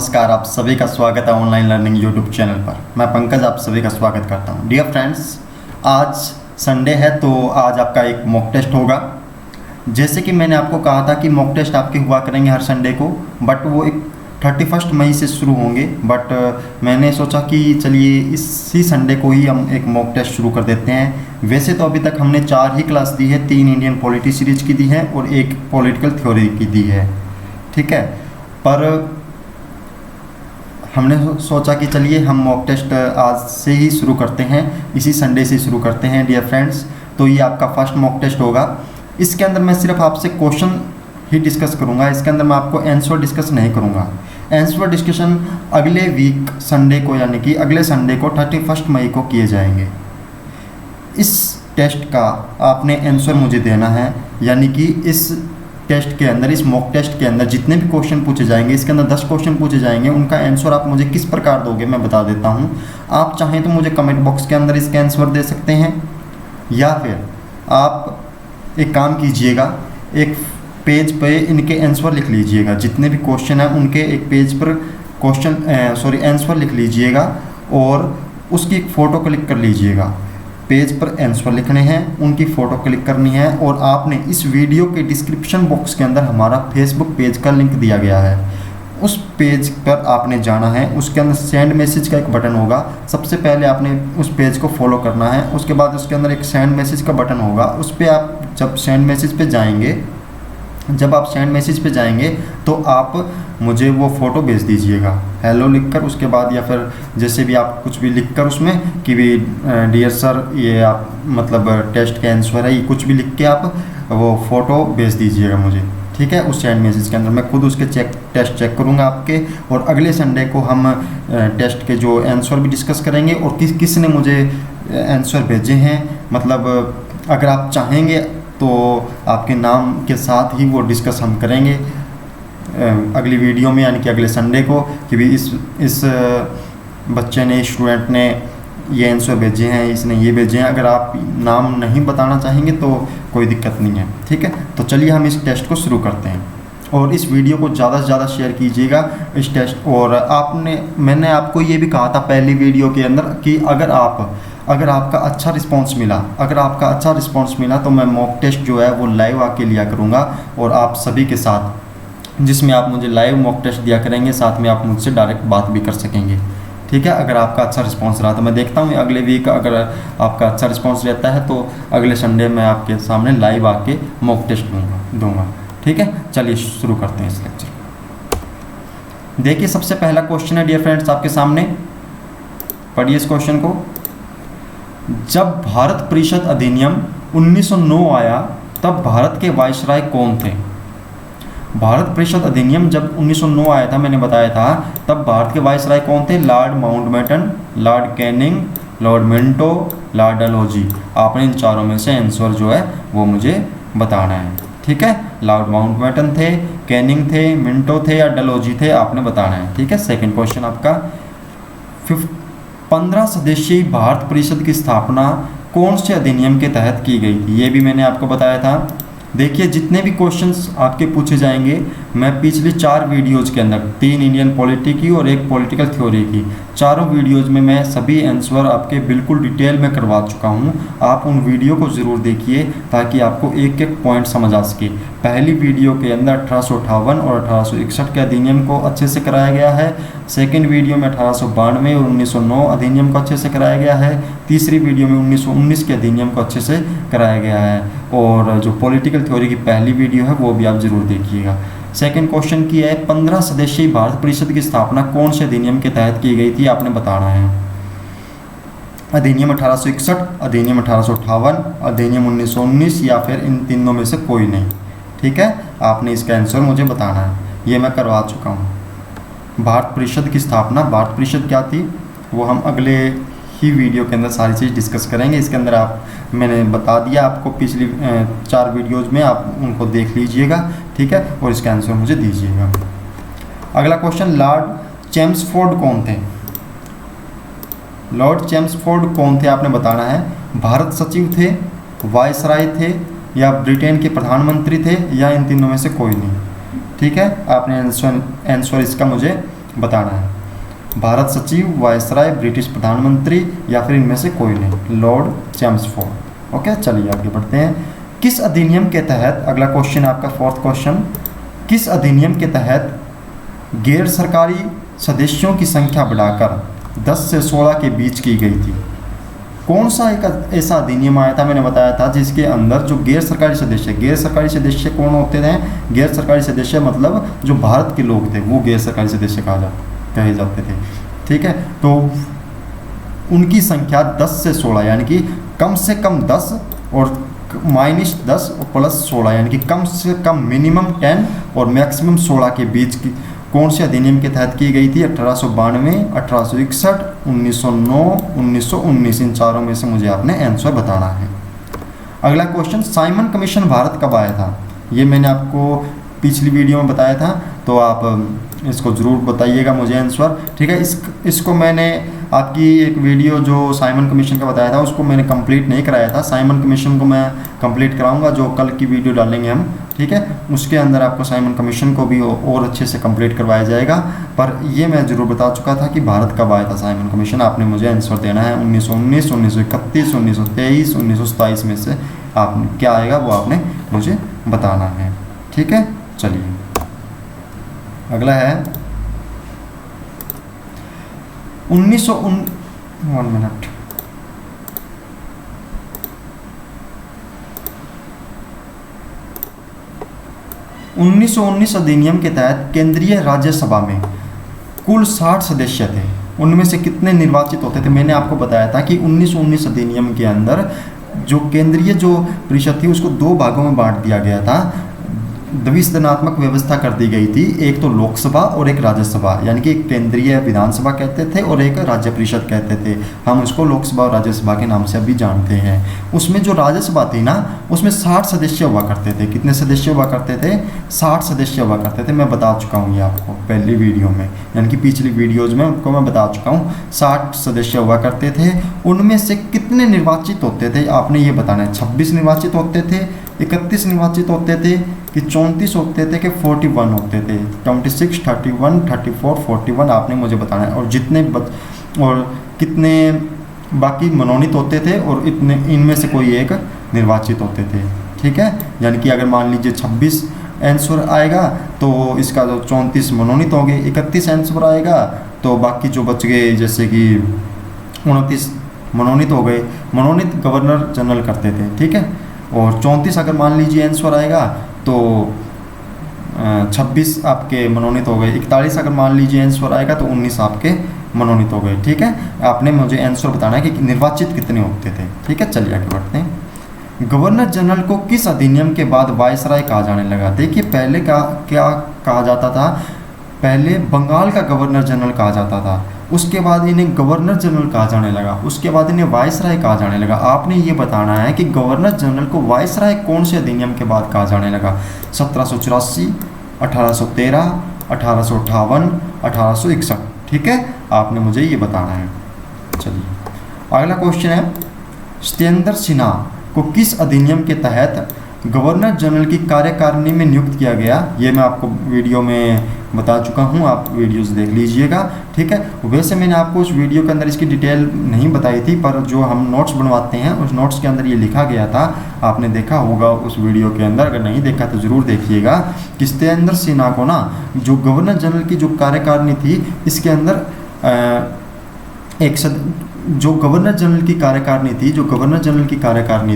नमस्कार, आप सभी का स्वागत है ऑनलाइन लर्निंग यूट्यूब चैनल पर। मैं पंकज आप सभी का स्वागत करता हूं। डियर फ्रेंड्स, आज संडे है तो आज आपका एक मॉक टेस्ट होगा। जैसे कि मैंने आपको कहा था कि मॉक टेस्ट आपके हुआ करेंगे हर संडे को, बट वो एक 31 मई से शुरू होंगे। बट मैंने सोचा कि चलिए इसी संडे को ही हम एक मॉक टेस्ट शुरू कर देते हैं। वैसे तो अभी तक हमने 4 ही क्लास दी है, 3 इंडियन पॉलिटी सीरीज की दी है और 1 पॉलिटिकल थ्योरी की दी है, ठीक है। पर हमने सोचा कि चलिए हम मॉक टेस्ट आज से ही शुरू करते हैं, इसी संडे से शुरू करते हैं डियर फ्रेंड्स। तो ये आपका फर्स्ट मॉक टेस्ट होगा। इसके अंदर मैं सिर्फ आपसे क्वेश्चन ही डिस्कस करूंगा, इसके अंदर मैं आपको आंसर डिस्कस नहीं करूंगा। आंसर डिस्कशन अगले वीक संडे को, यानी कि अगले संडे को 31 मई को किए जाएंगे। इस टेस्ट का आपने आंसर मुझे देना है, यानी कि इस टेस्ट के अंदर, इस मॉक टेस्ट के अंदर जितने भी क्वेश्चन पूछे जाएंगे, इसके अंदर 10 क्वेश्चन पूछे जाएंगे, उनका आंसर आप मुझे किस प्रकार दोगे मैं बता देता हूं। आप चाहें तो मुझे कमेंट बॉक्स के अंदर इसके आंसर दे सकते हैं, या फिर आप एक काम कीजिएगा, एक पेज पे इनके आंसर लिख लीजिएगा। जितने भी क्वेश्चन हैं उनके एक पेज पर आंसर लिख लीजिएगा और उसकी एक फ़ोटो क्लिक कर लीजिएगा। पेज पर आंसर लिखने हैं, उनकी फ़ोटो क्लिक करनी है और आपने इस वीडियो के डिस्क्रिप्शन बॉक्स के अंदर हमारा फेसबुक पेज का लिंक दिया गया है, उस पेज पर आपने जाना है। उसके अंदर सेंड मैसेज का एक बटन होगा। सबसे पहले आपने उस पेज को फॉलो करना है, उसके बाद उसके अंदर एक सेंड मैसेज का बटन होगा। उस पर आप जब सेंड मैसेज पे जाएंगे तो आप मुझे वो फ़ोटो भेज दीजिएगा, हेलो लिखकर। उसके बाद या फिर जैसे भी आप कुछ भी लिखकर उसमें कि भी डियर सर ये आप मतलब टेस्ट का आंसर है, ये कुछ भी लिख के आप वो फ़ोटो भेज दीजिएगा मुझे, ठीक है। उस सेंड मैसेज के अंदर मैं खुद उसके टेस्ट चेक करूँगा आपके, और अगले संडे को हम टेस्ट के जो आंसर भी डिस्कस करेंगे और किसने मुझे आंसर भेजे हैं। मतलब अगर आप चाहेंगे तो आपके नाम के साथ ही वो डिस्कस हम करेंगे अगली वीडियो में, यानी कि अगले संडे को, कि भी इस बच्चे ने, स्टूडेंट ने ये आंसर भेजे हैं, इसने ये भेजे हैं। अगर आप नाम नहीं बताना चाहेंगे तो कोई दिक्कत नहीं है, ठीक है। तो चलिए हम इस टेस्ट को शुरू करते हैं और इस वीडियो को ज़्यादा से ज़्यादा शेयर कीजिएगा इस टेस्ट। और मैंने आपको ये भी कहा था पहली वीडियो के अंदर कि अगर आपका अच्छा रिस्पांस मिला तो मैं मॉक टेस्ट जो है वो लाइव आके लिया करूँगा और आप सभी के साथ, जिसमें आप मुझे लाइव मॉक टेस्ट दिया करेंगे, साथ में आप मुझसे डायरेक्ट बात भी कर सकेंगे, ठीक है। अगर आपका अच्छा रिस्पांस रहा तो मैं देखता हूँ अगले वीक अगर आपका अच्छा रिस्पांस रहता है तो अगले संडे मैं आपके सामने लाइव आके मॉक टेस्ट दूंगा, ठीक है। चलिए शुरू करते हैं इस लेक्चर। देखिए सबसे पहला क्वेश्चन है डियर फ्रेंड्स आपके सामने, पढ़िए इस क्वेश्चन को। जब भारत परिषद अधिनियम 1909 आया तब भारत के वायसराय कौन थे? भारत परिषद अधिनियम जब 1909 आया था, मैंने बताया था, तब भारत के वायसराय कौन थे? Lord Mountbatten, Lord Canning, Lord Minto, Lord Dalhousie. आपने इन चारों में से आंसर जो है वो मुझे बताना है, ठीक है। लॉर्ड माउंटबेटन थे, कैनिंग थे, मिंटो थे या डलहौजी थे, आपने बताना है, ठीक है। सेकंड क्वेश्चन आपका, 15 सदस्यीय भारत परिषद की स्थापना कौन से अधिनियम के तहत की गई थी? ये भी मैंने आपको बताया था। देखिए जितने भी क्वेश्चंस आपके पूछे जाएंगे, मैं पिछली 4 वीडियोज़ के अंदर, 3 इंडियन पॉलिटी की और 1 पॉलिटिकल थ्योरी की, चारों वीडियोज़ में मैं सभी आंसर आपके बिल्कुल डिटेल में करवा चुका हूं। आप उन वीडियो को ज़रूर देखिए ताकि आपको एक एक पॉइंट समझ आ सके। पहली वीडियो के अंदर 1858 और 1861 के अधिनियम को अच्छे से कराया गया है। सेकेंड वीडियो में 1892 और 1909 अधिनियम को अच्छे से कराया गया है। तीसरी वीडियो में 1919 के अधिनियम को अच्छे से कराया गया है। और जो पॉलिटिकल थ्योरी की पहली वीडियो है वो भी आप जरूर देखिएगा। सेकंड क्वेश्चन की है, 15 सदस्यीय भारत परिषद की स्थापना कौन से अधिनियम के तहत की गई थी? आपने बताना है। अधिनियम 1861, अधिनियम 1858, अधिनियम 1919 या फिर इन तीनों में से कोई नहीं, ठीक है। आपने इसका आंसर मुझे बताना है, ये मैं करवा चुका हूँ। भारत परिषद की स्थापना, भारत परिषद क्या थी वो हम अगले ही वीडियो के अंदर सारी चीज़ डिस्कस करेंगे। इसके अंदर मैंने बता दिया आपको पिछली 4 वीडियोज़ में, आप उनको देख लीजिएगा, ठीक है, और इसका आंसर मुझे दीजिएगा। अगला क्वेश्चन, लॉर्ड चेम्सफोर्ड कौन थे? लॉर्ड चेम्सफोर्ड कौन थे आपने बताना है। भारत सचिव थे, वायसराय थे या ब्रिटेन के प्रधानमंत्री थे या इन तीनों में से कोई नहीं, ठीक है। आपने आंसर इसका मुझे बताना है। भारत सचिव, वायसराय, ब्रिटिश प्रधानमंत्री या फिर इनमें से कोई नहीं, लॉर्ड चैम्सफोर्ड। ओके, चलिए आगे बढ़ते हैं। किस अधिनियम के तहत, अगला क्वेश्चन आपका फोर्थ क्वेश्चन, किस अधिनियम के तहत गैर सरकारी सदस्यों की संख्या बढ़ाकर 10 से 16 के बीच की गई थी? कौन सा एक ऐसा अधिनियम आया था, मैंने बताया था, जिसके अंदर जो गैर सरकारी सदस्य कौन होते थे? गैर सरकारी सदस्य मतलब जो भारत के लोग थे वो गैर सरकारी सदस्य कहे जाते थे। ठीक है, तो उनकी संख्या 10 से 16 यानी कि कम से कम 10 और -10 और +16 यानी कि कम से कम मिनिमम 10 और मैक्सिमम 16 के बीच की कौन से अधिनियम के तहत की गई थी? 1892, 1861, 1909, 1919। इन चारों में से मुझे आपने आंसर बताना है। अगला क्वेश्चन, साइमन कमीशन भारत कब आया था? ये मैंने आपको पिछली वीडियो में बताया था, तो आप इसको ज़रूर बताइएगा मुझे आंसर। ठीक है, इसको मैंने आपकी एक वीडियो जो साइमन कमीशन का बताया था उसको मैंने कंप्लीट नहीं कराया था। साइमन कमीशन को मैं कंप्लीट कराऊंगा, जो कल की वीडियो डालेंगे हम। ठीक है, उसके अंदर आपको साइमन कमीशन को भी और अच्छे से कंप्लीट करवाया जाएगा। पर ये मैं ज़रूर बता चुका था कि भारत कब आया था साइमन कमीशन। आपने मुझे आंसर देना है 1919, 1931, 1923, 1927 में से आप क्या आएगा वो आपने मुझे बताना है। ठीक है, चलिए अगला है 1919 अधिनियम के तहत केंद्रीय राज्यसभा में कुल 60 सदस्य थे, उनमें से कितने निर्वाचित होते थे? मैंने आपको बताया था कि 1919 अधिनियम के अंदर जो केंद्रीय जो परिषद थी उसको 2 भागों में बांट दिया गया था। द्विसदनात्मक व्यवस्था कर दी गई थी, एक तो लोकसभा और एक राज्यसभा, यानी कि एक केंद्रीय विधानसभा कहते थे और एक राज्य परिषद कहते थे। हम उसको लोकसभा और राज्यसभा के नाम से अभी जानते हैं। उसमें जो राज्यसभा थी ना, उसमें 60 सदस्य हुआ करते थे। कितने सदस्य हुआ करते थे? 60 सदस्य हुआ करते थे। मैं बता चुका हूँ ये आपको पहली वीडियो में, यानी कि पिछली वीडियोज़ में आपको मैं बता चुका हूँ। 60 सदस्य हुआ करते थे। उनमें से कितने निर्वाचित होते थे आपने ये बताना है। 26 निर्वाचित होते थे, 31 निर्वाचित होते थे, कि 34 होते थे, कि 41 होते थे? 26, 31, 34, 41 आपने मुझे बताना है। और जितने और कितने बाकी मनोनीत होते थे और इतने इनमें से कोई एक निर्वाचित होते थे। ठीक है, यानी कि अगर मान लीजिए 26 आंसर आएगा तो इसका जो 34 मनोनीत होंगे, 31 आंसर आएगा तो बाकी जो बच गए जैसे कि 29 मनोनीत हो गए। मनोनीत गवर्नर जनरल करते थे। ठीक है, और 34 अगर मान लीजिए आंसर आएगा तो 26 आपके मनोनीत हो गए। 41 अगर मान लीजिए आंसर आएगा तो 19 आपके मनोनीत हो गए। ठीक है, आपने मुझे आंसर बताना है कि निर्वाचित कितने होते थे। ठीक है, चलिए आगे बढ़ते हैं। गवर्नर जनरल को किस अधिनियम के बाद वायसराय कहा जाने लगा? देखिए पहले क्या कहा जाता था? पहले बंगाल का गवर्नर जनरल कहा जाता था, उसके बाद इन्हें गवर्नर जनरल कहा जाने लगा, उसके बाद इन्हें वायसराय कहा जाने लगा। आपने ये बताना है कि गवर्नर जनरल को वायसराय कौन से अधिनियम के बाद कहा जाने लगा? 1784, 1813, 1858, 1861। ठीक है, आपने मुझे ये बताना है। चलिए अगला क्वेश्चन है, सत्येंद्र सिन्हा को किस अधिनियम के तहत गवर्नर जनरल की कार्यकारिणी में नियुक्त किया गया? ये मैं आपको वीडियो में बता चुका हूँ, आप वीडियोस देख लीजिएगा। ठीक है, वैसे मैंने आपको उस वीडियो के अंदर इसकी डिटेल नहीं बताई थी, पर जो हम नोट्स बनवाते हैं उस नोट्स के अंदर ये लिखा गया था, आपने देखा होगा उस वीडियो के अंदर। अगर नहीं देखा तो ज़रूर देखिएगा कि सत्येंद्र सिन्हा को ना जो गवर्नर जनरल की जो कार्यकारिणी थी, इसके अंदर जो गवर्नर जनरल की कार्यकारिणी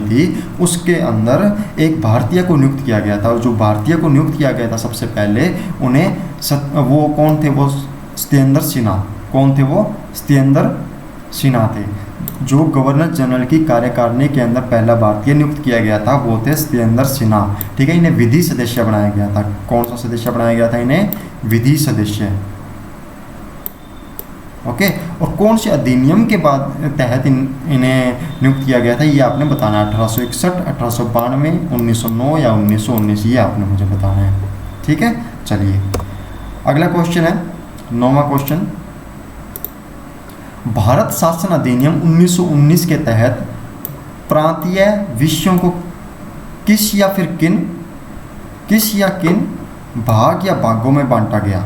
थी उसके अंदर एक भारतीय को नियुक्त किया गया था। और जो भारतीय को नियुक्त किया गया था सबसे पहले उन्हें वो कौन थे? वो सत्येंद्र सिन्हा। कौन थे वो? सत्येंद्र सिन्हा थे। जो गवर्नर जनरल की कार्यकारिणी के अंदर पहला भारतीय नियुक्त किया गया था वो थे सत्येंद्र सिन्हा। ठीक है, इन्हें विधि सदस्य बनाया गया था। कौन सा सदस्य बनाया गया था? इन्हें विधि सदस्य। ओके, और कौन से अधिनियम के बाद तहत इन्हें नियुक्त किया गया था ये आपने बताना है। 1861, 1892, 1909 या 1919, ये आपने मुझे बताना है। ठीक है, चलिए अगला क्वेश्चन है 9वां क्वेश्चन। भारत शासन अधिनियम 1919 के तहत प्रांतीय विषयों को किस या किन भाग या भागों में बांटा गया?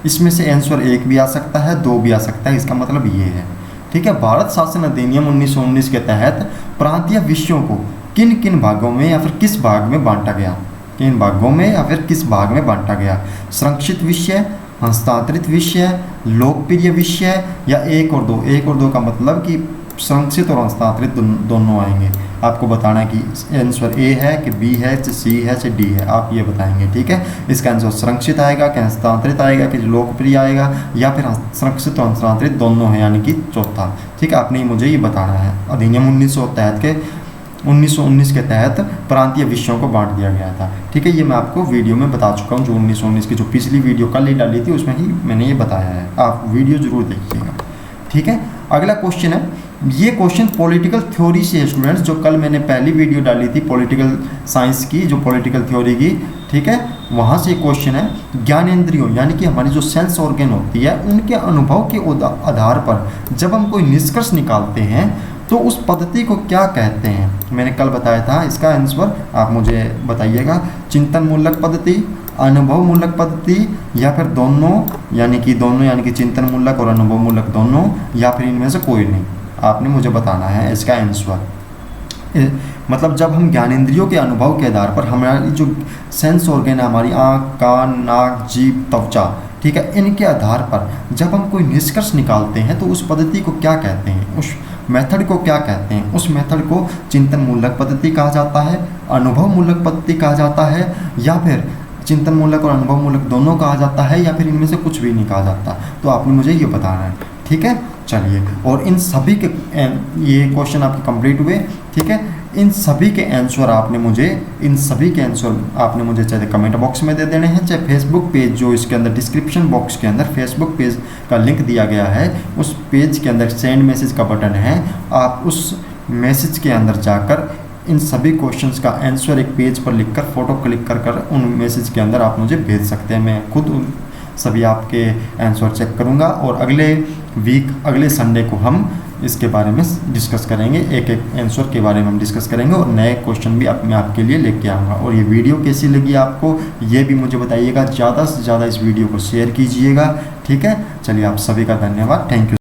इसमें से आंसर 1 भी आ सकता है, 2 भी आ सकता है, इसका मतलब ये है। ठीक है, भारत शासन अधिनियम 1919 के तहत प्रांतीय विषयों को किन किन भागों में या फिर किस भाग में बांटा गया, किन भागों में या फिर किस भाग में बांटा गया? संरक्षित विषय, हस्तांतरित विषय, लोकप्रिय विषय या 1 और 2? 1 और 2 का मतलब कि संरक्षित और हस्तांतरित दोनों आएंगे। आपको बताना है कि आंसर ए है कि बी है कि सी है कि डी है, आप ये बताएंगे। ठीक है, इसका आंसर संरक्षित आएगा कि हस्तांतरित आएगा कि लोकप्रिय आएगा या फिर संरक्षित और हस्तांतरित दोनों है, यानी कि चौथा। ठीक है, आपने मुझे ये बताना है। अधिनियम 1919 के तहत प्रांतीय विषयों को बांट दिया गया था। ठीक है, ये मैं आपको वीडियो में बता चुका हूँ, जो 1919 की जो पिछली वीडियो कल ही डाली थी उसमें ही मैंने ये बताया है, आप वीडियो जरूर देखिएगा। ठीक है, अगला क्वेश्चन है, ये क्वेश्चन पॉलिटिकल थ्योरी से है स्टूडेंट्स, जो कल मैंने पहली वीडियो डाली थी पॉलिटिकल साइंस की, जो पॉलिटिकल थ्योरी की। ठीक है, वहाँ से क्वेश्चन है, ज्ञानेंद्रियों यानी कि हमारी जो सेंस ऑर्गन होती है उनके अनुभव के आधार पर जब हम कोई निष्कर्ष निकालते हैं तो उस पद्धति को क्या कहते हैं? मैंने कल बताया था, इसका आंसर आप मुझे बताइएगा। चिंतन मूलक पद्धति, अनुभव मूलक पद्धति या फिर दोनों, यानी कि चिंतन मूलक और अनुभव मूलक दोनों, या फिर इनमें से कोई नहीं, आपने मुझे बताना है इसका आंसर। मतलब जब हम ज्ञानेंद्रियों के अनुभव के आधार पर हमारी जो सेंस ऑर्गन है, हमारी आँख, कान, नाक, जीभ, त्वचा, ठीक है, इनके आधार पर जब हम कोई निष्कर्ष निकालते हैं तो उस पद्धति को क्या कहते हैं, उस मेथड को क्या कहते हैं? उस मेथड को चिंतन मूलक पद्धति कहा जाता है, अनुभव मूलक पद्धति कहा जाता है, या फिर चिंतन मूलक और अनुभव मूलक दोनों कहा जाता है, या फिर इनमें से कुछ भी नहीं कहा जाता? तो आपने मुझे ये बताना है। ठीक है, चलिए, और इन सभी के ये क्वेश्चन आपके कंप्लीट हुए। ठीक है, इन सभी के आंसर आपने मुझे चाहे कमेंट बॉक्स में दे देने हैं, चाहे फेसबुक पेज जो इसके अंदर डिस्क्रिप्शन बॉक्स के अंदर फेसबुक पेज का लिंक दिया गया है, उस पेज के अंदर सेंड मैसेज का बटन है, आप उस मैसेज के अंदर जाकर इन सभी क्वेश्चंस का आंसर एक पेज पर लिखकर फोटो क्लिक कर उन मैसेज के अंदर आप मुझे भेज सकते हैं। मैं खुद सभी आपके आंसर चेक करूंगा और अगले संडे को हम इसके बारे में डिस्कस करेंगे, एक एक आंसर के बारे में हम डिस्कस करेंगे और नए क्वेश्चन भी मैं आपके लिए लेके आऊँगा। और ये वीडियो कैसी लगी आपको ये भी मुझे बताइएगा, ज़्यादा से ज़्यादा इस वीडियो को शेयर कीजिएगा। ठीक है, चलिए, आप सभी का धन्यवाद, थैंक यू।